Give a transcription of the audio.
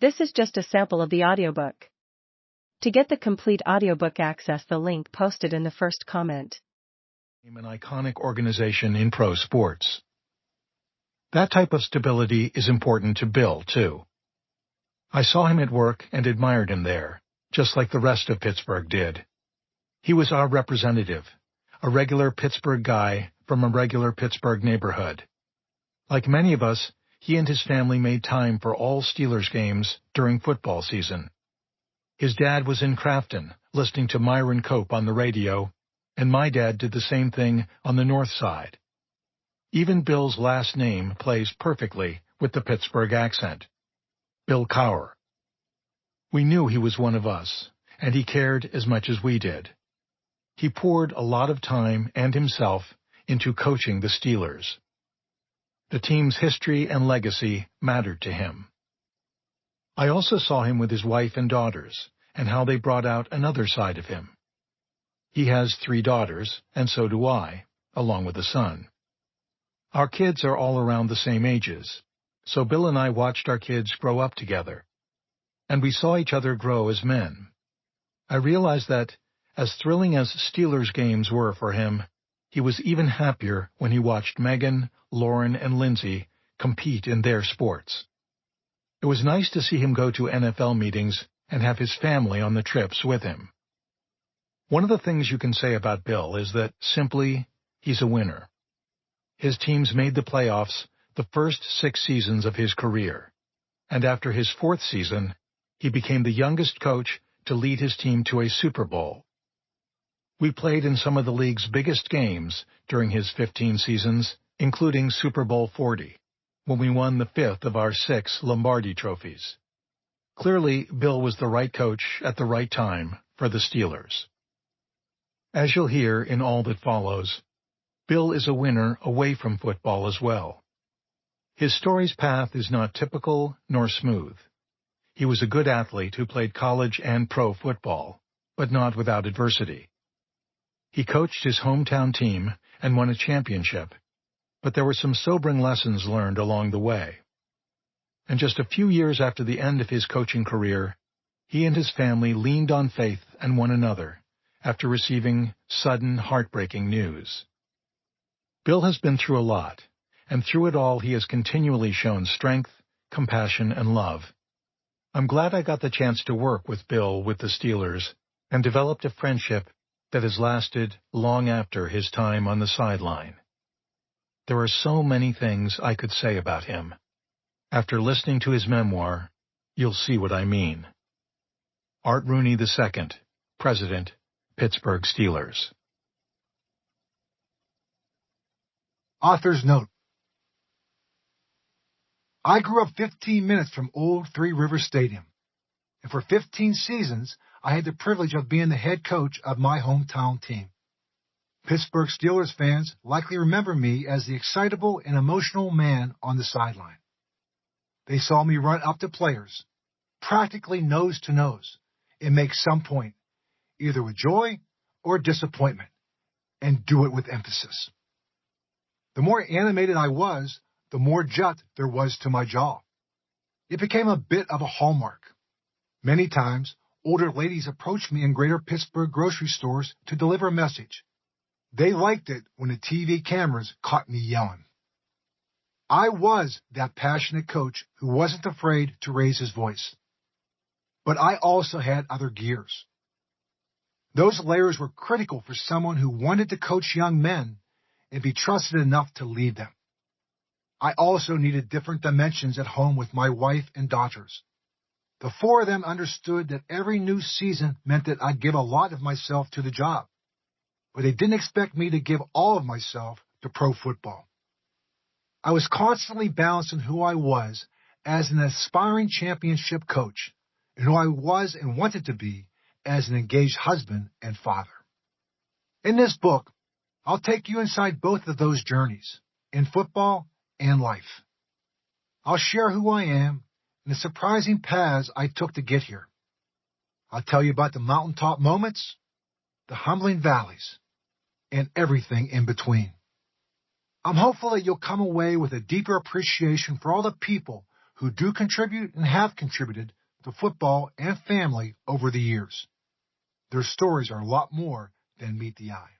This is just a sample of the audiobook. To get the complete audiobook, access the link posted in the first comment. An iconic organization in pro sports. That type of stability is important to Bill, too. I saw him at work and admired him there, just like the rest of Pittsburgh did. He was our representative, a regular Pittsburgh guy from a regular Pittsburgh neighborhood. Like many of us, he and his family made time for all Steelers games during football season. His dad was in Crafton, listening to Myron Cope on the radio, and my dad did the same thing on the north side. Even Bill's last name plays perfectly with the Pittsburgh accent. Bill Cowher. We knew he was one of us, and he cared as much as we did. He poured a lot of time and himself into coaching the Steelers. The team's history and legacy mattered to him. I also saw him with his wife and daughters, and how they brought out another side of him. He has 3 daughters, and so do I, along with a son. Our kids are all around the same ages, so Bill and I watched our kids grow up together. And we saw each other grow as men. I realized that, as thrilling as Steelers games were for him, he was even happier when he watched Megan, Lauren, and Lindsay compete in their sports. It was nice to see him go to NFL meetings and have his family on the trips with him. One of the things you can say about Bill is that, simply, he's a winner. His teams made the playoffs the first 6 seasons of his career, and after his 4th season, he became the youngest coach to lead his team to a Super Bowl. We played in some of the league's biggest games during his 15 seasons, including Super Bowl 40, when we won the 5th of our 6 Lombardi Trophies. Clearly, Bill was the right coach at the right time for the Steelers. As you'll hear in all that follows, Bill is a winner away from football as well. His story's path is not typical nor smooth. He was a good athlete who played college and pro football, but not without adversity. He coached his hometown team and won a championship, but there were some sobering lessons learned along the way. And just a few years after the end of his coaching career, he and his family leaned on faith and one another after receiving sudden, heartbreaking news. Bill has been through a lot, and through it all he has continually shown strength, compassion, and love. I'm glad I got the chance to work with Bill with the Steelers and developed a friendship that has lasted long after his time on the sideline. There are so many things I could say about him. After listening to his memoir, you'll see what I mean. Art Rooney II, President, Pittsburgh Steelers. Author's note. I grew up 15 minutes from old Three Rivers Stadium, and for 15 seasons, I had the privilege of being the head coach of my hometown team. Pittsburgh Steelers fans likely remember me as the excitable and emotional man on the sideline. They saw me run up to players, practically nose to nose, and make some point, either with joy or disappointment, and do it with emphasis. The more animated I was, the more jet there was to my jaw. It became a bit of a hallmark. Many times, older ladies approached me in greater Pittsburgh grocery stores to deliver a message. They liked it when the TV cameras caught me yelling. I was that passionate coach who wasn't afraid to raise his voice. But I also had other gears. Those layers were critical for someone who wanted to coach young men and be trusted enough to lead them. I also needed different dimensions at home with my wife and daughters. The 4 of them understood that every new season meant that I'd give a lot of myself to the job, but they didn't expect me to give all of myself to pro football. I was constantly balancing who I was as an aspiring championship coach and who I was and wanted to be as an engaged husband and father. In this book, I'll take you inside both of those journeys, in football and life. I'll share who I am and the surprising paths I took to get here. I'll tell you about the mountaintop moments, the humbling valleys, and everything in between. I'm hopeful that you'll come away with a deeper appreciation for all the people who do contribute and have contributed to football and family over the years. Their stories are a lot more than meet the eye.